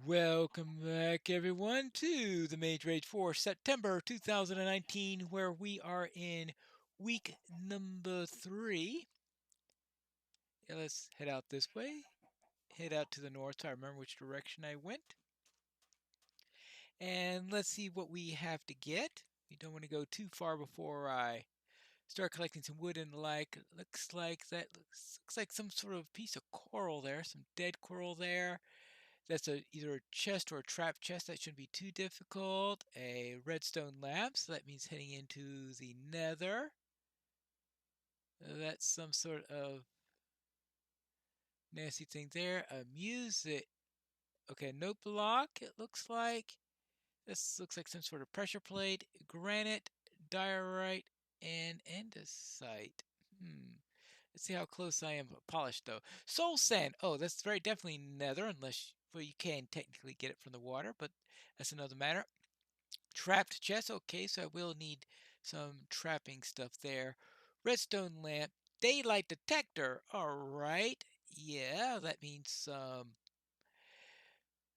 Welcome back, everyone, to the Mage Rage for September 2019, where we are in week number 3. Yeah, let's head out this way. Head out to the north so I remember which direction I went. And let's see what we have to get. We don't want to go too far before I start collecting some wood and the like. Looks like looks like some sort of piece of coral there, some dead coral there. That's either a chest or a trap chest. That shouldn't be too difficult. A redstone lamp, so that means heading into the nether. That's some sort of nasty thing there. A music. Okay, note block, it looks like. This looks like some sort of pressure plate. Granite, diorite, and andesite. Let's see how close I am. Polished, though. Soul sand. Oh, that's very definitely nether, unless, well, you can technically get it from the water, but that's another matter. Trapped chest. Okay, so I will need some trapping stuff there. Redstone lamp. Daylight detector. All right. Yeah, that means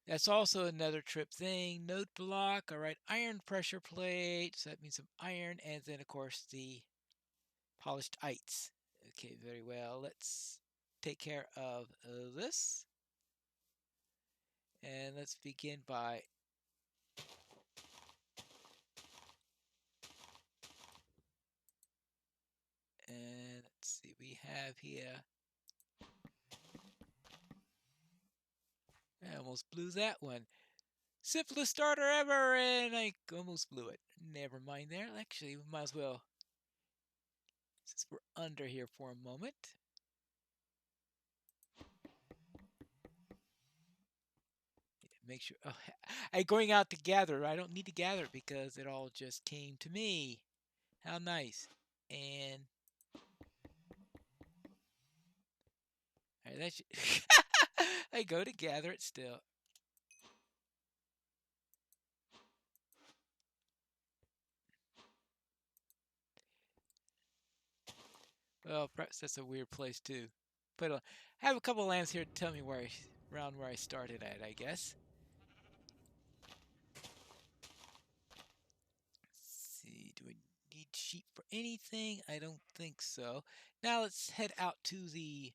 that's also another trip thing. Note block. All right. Iron pressure plate. So that means some iron, and then of course the polished ites. Okay, very well. Let's take care of this, and let's begin by and let's see. We have here. I almost blew that one. Simplest starter ever, and I almost blew it. Never mind there. Actually, we might as well, since we're under here for a moment. Make sure. Oh, I'm going out to gather. I don't need to gather it because it all just came to me. How nice. And all right, that should I go to gather it still. Well, perhaps that's a weird place too. But I have a couple of lands here to tell me around where I started at, I guess. Let's see, do I need sheep for anything? I don't think so. Now let's head out to the.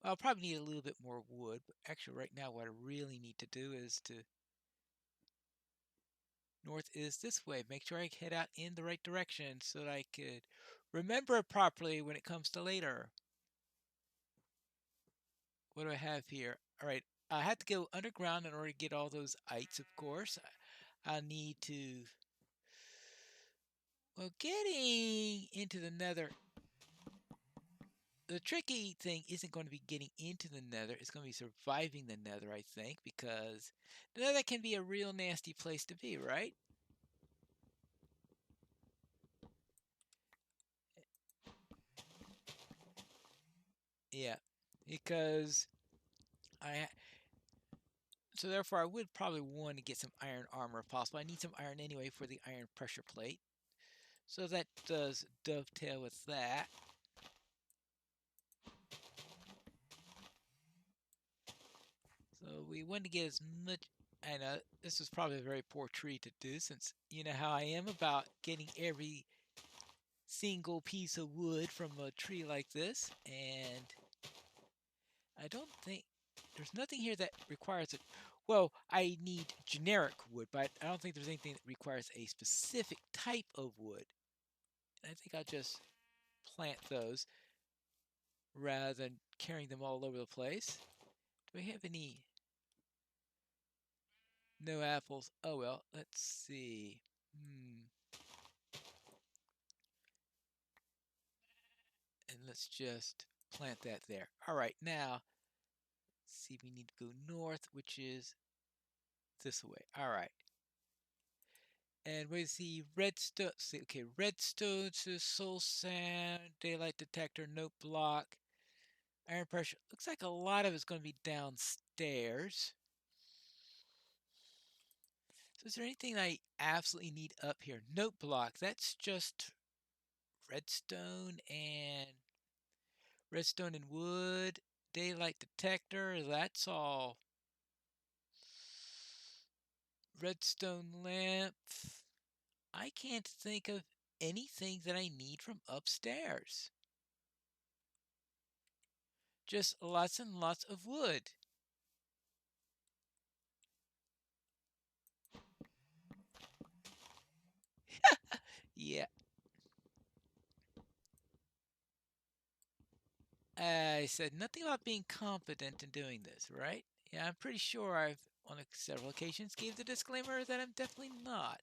Well, I'll probably need a little bit more wood, but actually, right now, what I really need to do is to. North is this way. Make sure I head out in the right direction so that I could remember it properly when it comes to later. What do I have here? All right, I have to go underground in order to get all those ites, of course. I need to. Well, getting into the nether. The tricky thing isn't going to be getting into the nether. It's going to be surviving the nether, I think, because the nether can be a real nasty place to be, right? Yeah, because I so therefore I would probably want to get some iron armor if possible. I need some iron anyway for the iron pressure plate. So that does dovetail with that. So we want to get as much. I know this is probably a very poor tree to do since you know how I am about getting every single piece of wood from a tree like this. And I don't think there's nothing here that requires it. Well, I need generic wood, but I don't think there's anything that requires a specific type of wood. And I think I'll just plant those rather than carrying them all over the place. Do we have any? No apples. Oh well, let's see. And let's just plant that there. All right, now, see, we need to go north, which is this way. All right. And we see redstone. See, okay, redstone, soul sand, daylight detector, note block, iron pressure. Looks like a lot of it's going to be downstairs. So is there anything I absolutely need up here? Note block. That's just redstone and wood. Daylight detector. That's all. Redstone lamp. I can't think of anything that I need from upstairs. Just lots and lots of wood. Yeah, I said nothing about being confident in doing this, right? Yeah, I'm pretty sure I've, on several occasions, gave the disclaimer that I'm definitely not.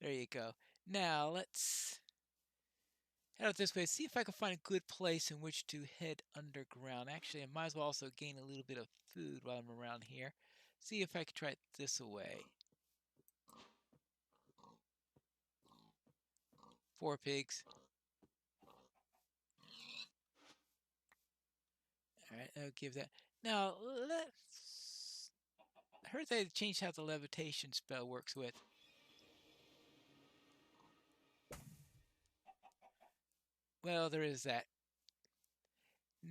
There you go. Now, let's head out this way, see if I can find a good place in which to head underground. Actually, I might as well also gain a little bit of food while I'm around here. See if I can try it this way. 4 pigs. Alright, I'll give that. Now, let's... I heard they changed how the levitation spell works with. Well, there is that.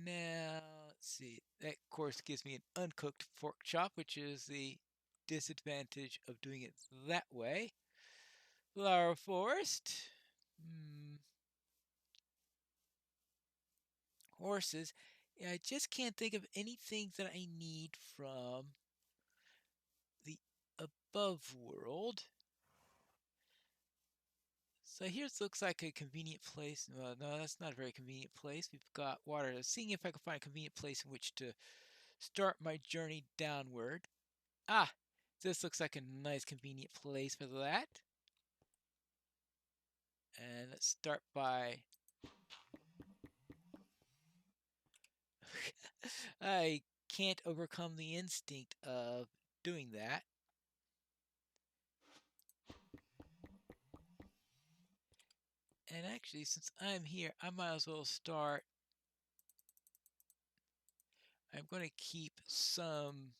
Now, let's see. That, of course, gives me an uncooked pork chop, which is the disadvantage of doing it that way. Flower forest. Horses. Yeah, I just can't think of anything that I need from the above world. So here looks like a convenient place. Well, no, that's not a very convenient place. We've got water. Seeing if I can find a convenient place in which to start my journey downward. Ah, this looks like a nice convenient place for that. And let's start by... I can't overcome the instinct of doing that. And actually, since I'm here, I might as well start. I'm going to keep some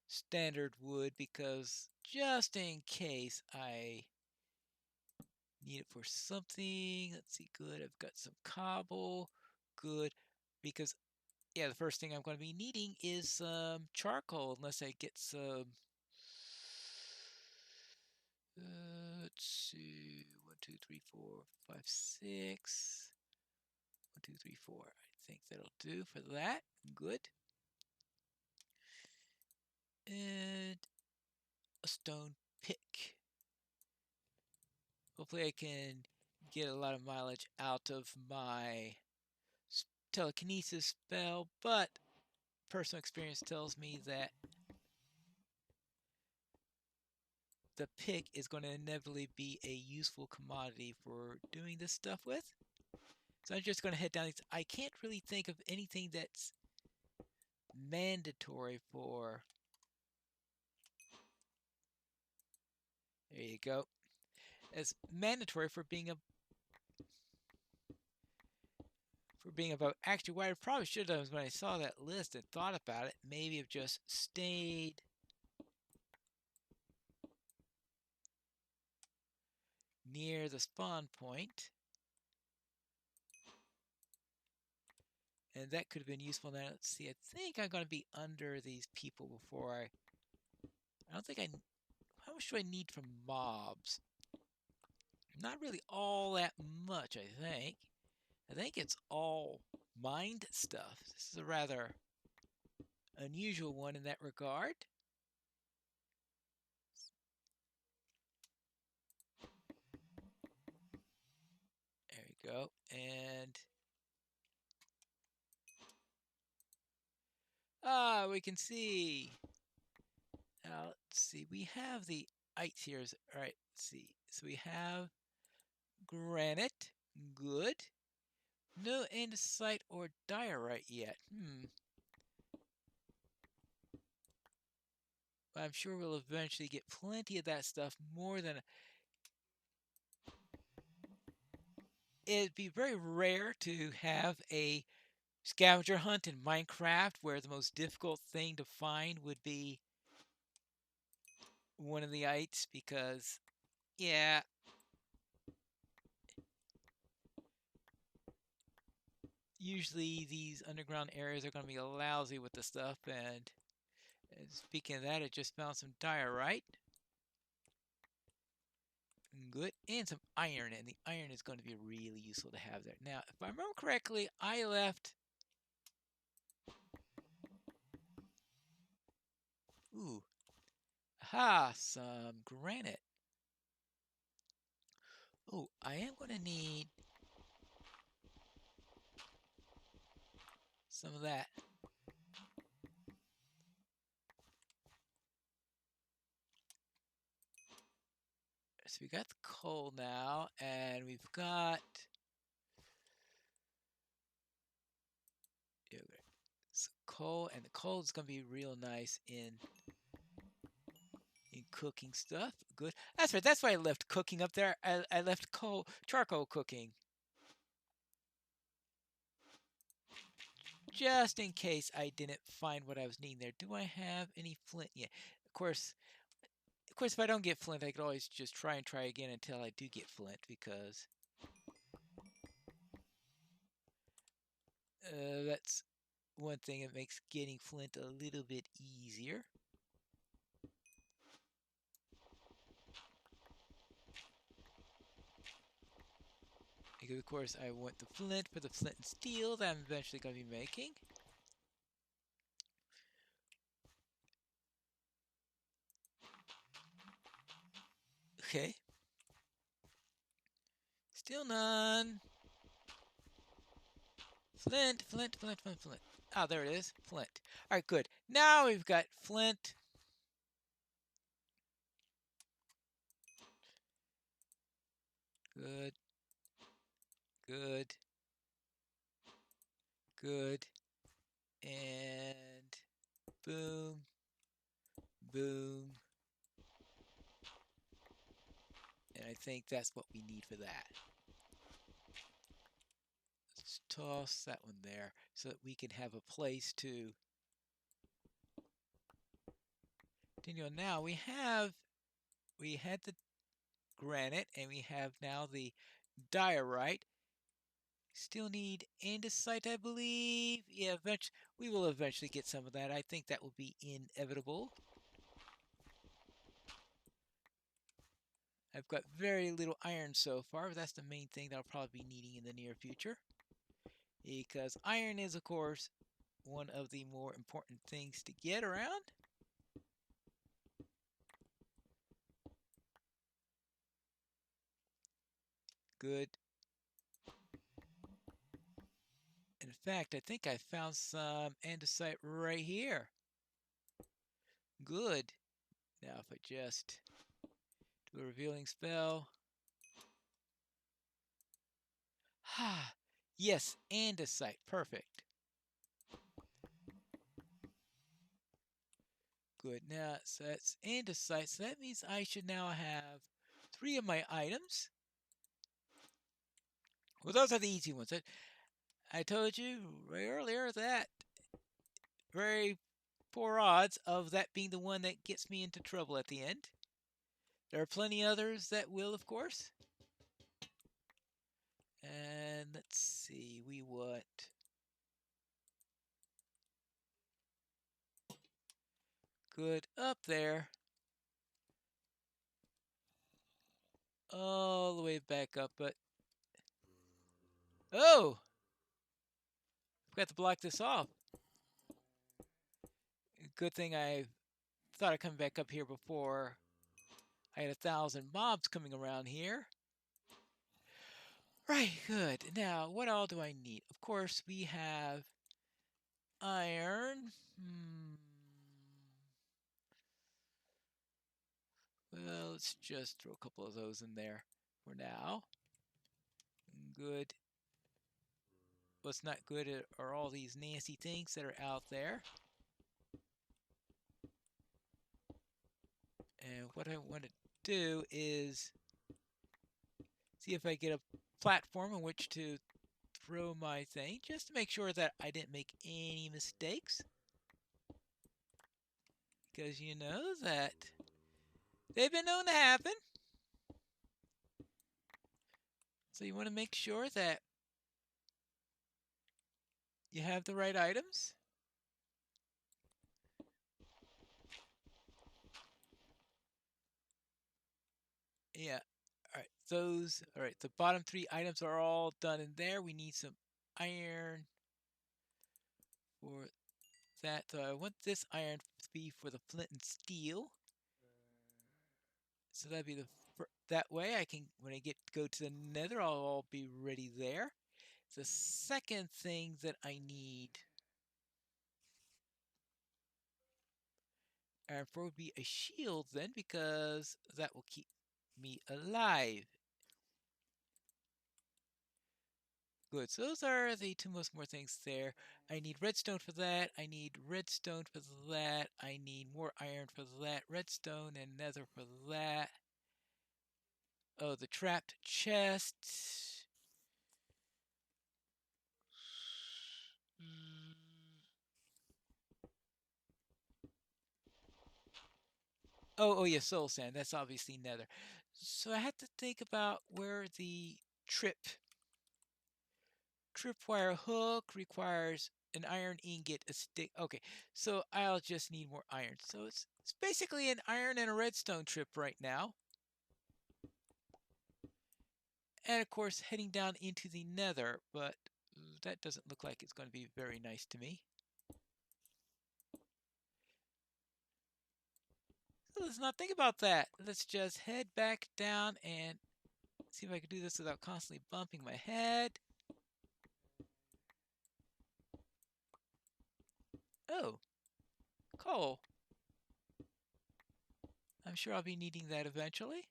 standard wood because just in case I need it for something. Let's see, good. I've got some cobble. Good. Because, yeah, the first thing I'm going to be needing is some charcoal unless I get some... let's see. 1, 2, 3, 4, 5, 6. 1, 2, 3, 4. I think that'll do for that. Good. And a stone pick. Hopefully I can get a lot of mileage out of my telekinesis spell, but personal experience tells me that the pick is going to inevitably be a useful commodity for doing this stuff with. So I'm just going to head down these. I can't really think of anything that's mandatory for... There you go. As mandatory for being about... Actually, what I probably should have done is when I saw that list and thought about it, maybe have just stayed near the spawn point. And that could have been useful. Now, let's see. I think I'm going to be under these people before I don't think I... How much do I need from mobs? Not really all that much, I think. I think it's all mind stuff. This is a rather unusual one in that regard. There we go. And... we can see. Now, let's see. We have the ites here. All right, let's see. So we have granite. Good. No andesite or diorite yet. But I'm sure we'll eventually get plenty of that stuff, more than... It'd be very rare to have a scavenger hunt in Minecraft where the most difficult thing to find would be one of the ites, because, yeah, usually these underground areas are going to be lousy with the stuff. And speaking of that, I just found some diorite. Good. And some iron. And the iron is going to be really useful to have there. Now, if I remember correctly, I left... Ooh. Ha! Some granite. Oh, I am going to need some of that. So we got the coal now, and we've got some coal, and the coal is going to be real nice in cooking stuff. Good. That's right. That's why I left cooking up there. I left charcoal cooking. Just in case I didn't find what I was needing there. Do I have any flint? Yeah. Of course, if I don't get flint, I could always just try again until I do get flint, because that's one thing that makes getting flint a little bit easier. Because of course I want the flint for the flint and steel that I'm eventually going to be making. Okay. Still none. Flint. Ah, there it is. Flint. All right, good. Now we've got flint. Good. Good. Good. And boom. Boom. And I think that's what we need for that. Let's toss that one there so that we can have a place to continue on. Now we had the granite, and we have now the diorite. Still need andesite, I believe. Yeah, we will eventually get some of that. I think that will be inevitable. I've got very little iron so far, but that's the main thing that I'll probably be needing in the near future. Because iron is, of course, one of the more important things to get around. Good. In fact, I think I found some andesite right here. Good. Now if I just do a revealing spell. Ha! Yes, andesite. Perfect. Good. Now, so that's andesite. So that means I should now have 3 of my items. Well, those are the easy ones. I told you right earlier that very poor odds of that being the one that gets me into trouble at the end. There are plenty others that will, of course. And let's see, we want good up there. All the way back up, but oh! Forgot to block this off. Good thing I thought I'd come back up here before I had 1,000 mobs coming around here. Right, good. Now, what all do I need? Of course, we have iron. Well, let's just throw a couple of those in there for now. Good. What's not good are all these nasty things that are out there. And what I want to do is see if I get a platform on which to throw my thing, just to make sure that I didn't make any mistakes. Because you know that they've been known to happen. So you want to make sure that You have the right items? Yeah. All right. All right. The bottom 3 items are all done in there. We need some iron for that. So I want this iron to be for the flint and steel. So that'd be that way I can, when I go to the nether, I'll all be ready there. The second thing that I need iron for would be a shield then, because that will keep me alive. Good. So those are the two most more things there. I need redstone for that. I need redstone for that. I need more iron for that. Redstone and nether for that. Oh, the trapped chest. Oh, yeah, soul sand. That's obviously nether. So I had to think about where the tripwire hook requires an iron ingot, a stick. Okay, so I'll just need more iron. So it's basically an iron and a redstone trip right now. And of course, heading down into the nether, but that doesn't look like it's going to be very nice to me. So let's not think about that. Let's just head back down and see if I can do this without constantly bumping my head. Oh, coal. I'm sure I'll be needing that eventually.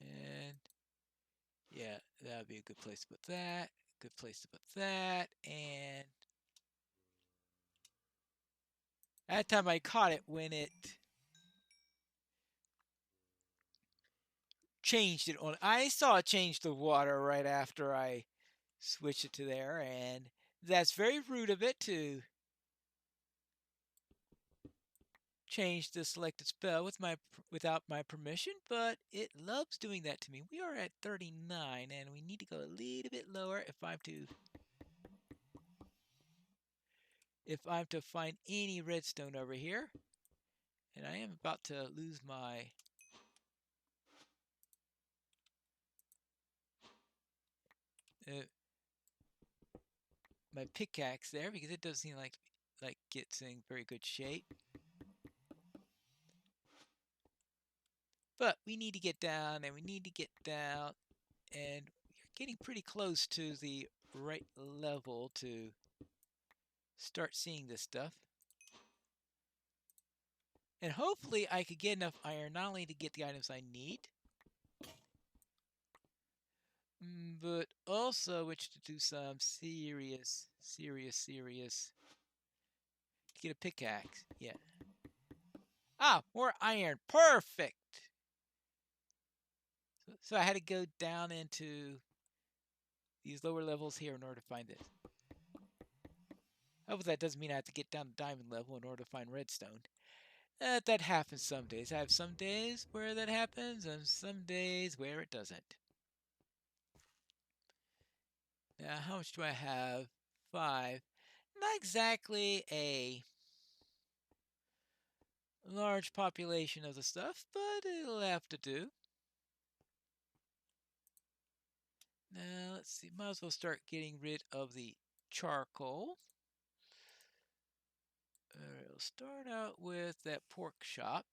And yeah, that would be a good place to put that. Good place to put that. And that time I caught it when it changed it on. I saw it change the water right after I switched it to there, and that's very rude of it to change the selected spell without my permission, but it loves doing that to me. We are at 39, and we need to go a little bit lower if I'm to find any redstone over here. And I am about to lose uh, my pickaxe there, because it doesn't seem like it's in very good shape. But we need to get down, and we need to get down, and we're getting pretty close to the right level to start seeing this stuff. And hopefully I could get enough iron not only to get the items I need, but also which to do some serious to get a pickaxe. Yeah. Ah, more iron. Perfect. So I had to go down into these lower levels here in order to find this. However, that doesn't mean I have to get down to diamond level in order to find redstone. That happens some days. I have some days where that happens and some days where it doesn't. Now, how much do I have? 5. Not exactly a large population of the stuff, but it'll have to do. Now, let's see. Might as well start getting rid of the charcoal. Alright, we'll start out with that pork shop.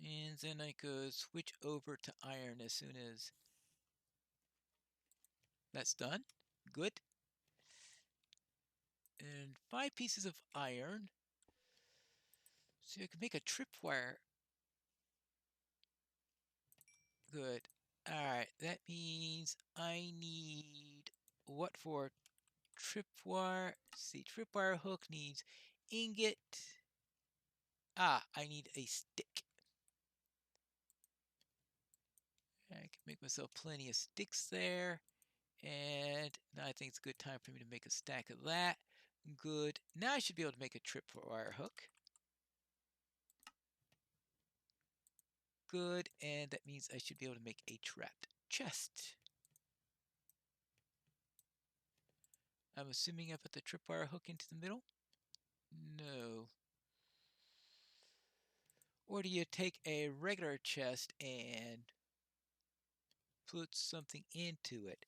And then I could switch over to iron as soon as that's done. Good. And 5 pieces of iron. So I can make a tripwire. Good. Alright, that means I need what for tripwire? Let's see, tripwire hook needs ingot. Ah, I need a stick. I can make myself plenty of sticks there. And now I think it's a good time for me to make a stack of that. Good. Now I should be able to make a tripwire hook. good, and that means I should be able to make a trapped chest. I'm assuming I put the tripwire hook into the middle? No. Or do you take a regular chest and put something into it?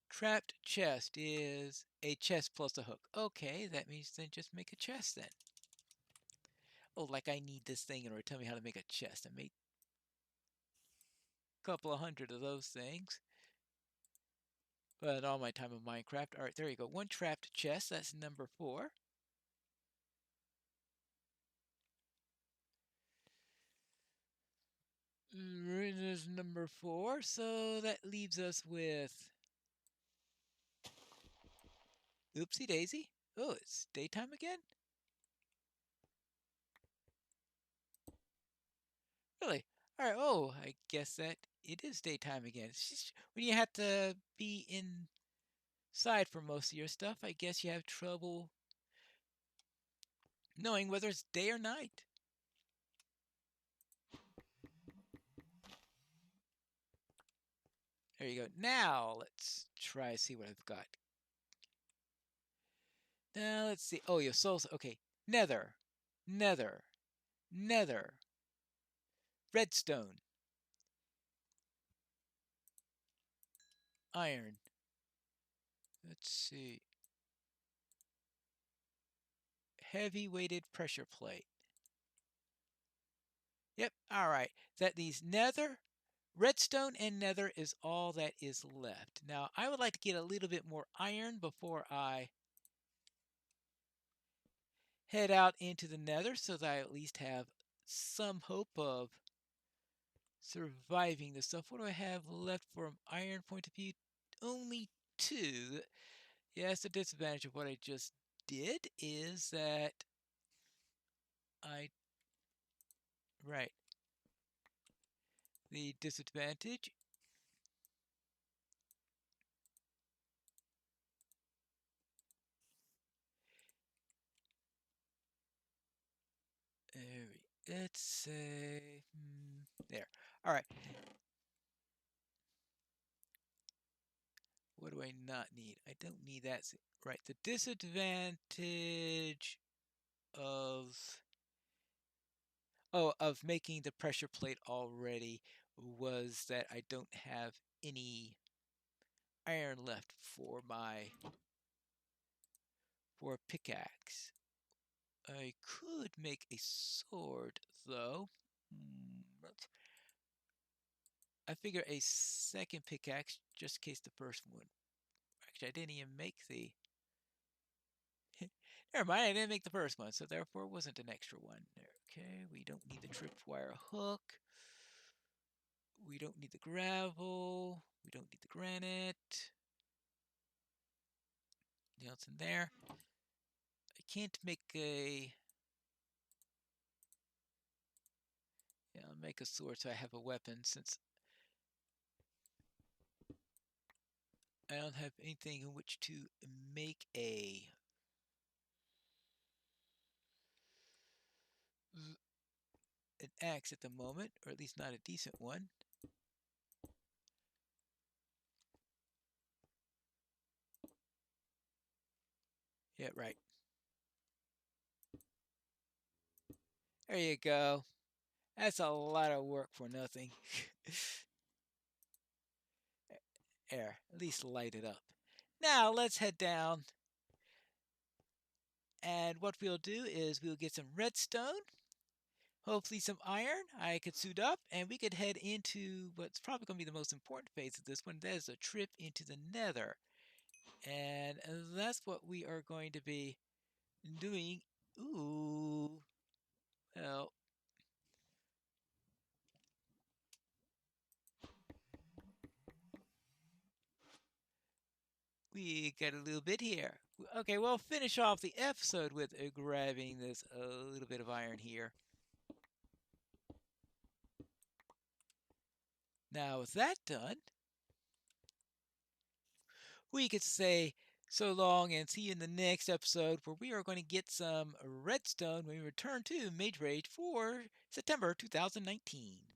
Trapped chest is a chest plus a hook. Okay, that means then just make a chest then. Oh, like I need this thing in order to tell me how to make a chest. I made a couple of hundred of those things. But all my time in Minecraft. All right, there you go. One trapped chest. That's number 4. There's number 4. So that leaves us with... Oopsie daisy. Oh, it's daytime again? Really? All right. Oh, I guess that it is daytime again. It's just when you have to be inside for most of your stuff, I guess you have trouble knowing whether it's day or night. There you go. Now let's try to see what I've got. Now let's see. Oh, your souls. Okay. Nether. Nether. Nether. Redstone. Iron. Let's see. Heavy weighted pressure plate. Yep. All right. That needs nether. Redstone and nether is all that is left. Now, I would like to get a little bit more iron before I head out into the nether so that I at least have some hope of surviving this stuff. What do I have left from iron point of view? Only 2. Yes, the disadvantage of what I just did is that right. The disadvantage let's say there. All right. What do I not need? I don't need that. Right. The disadvantage of of making the pressure plate already was that I don't have any iron left for a pickaxe. I could make a sword though. I figure a second pickaxe just in case the first one. Actually, I didn't even make the. Never mind, I didn't make the first one, so therefore it wasn't an extra one. Okay, we don't need the tripwire hook. We don't need the gravel. We don't need the granite. Anything else in there? I can't make a... Yeah, I'll make a sword so I have a weapon since I don't have anything in which to make an axe at the moment, or at least not a decent one. Yeah, right. There you go. That's a lot of work for nothing. There, at least light it up. Now let's head down. And what we'll do is we'll get some redstone, hopefully some iron. I could suit up and we could head into what's probably going to be the most important phase of this one. That is a trip into the nether. And that's what we are going to be doing. Ooh. Well. We got a little bit here. Okay, we'll finish off the episode with grabbing this a little bit of iron here. Now, with that done, we could say So long, and see you in the next episode where we are going to get some redstone when we return to Mage Rage for September 2019.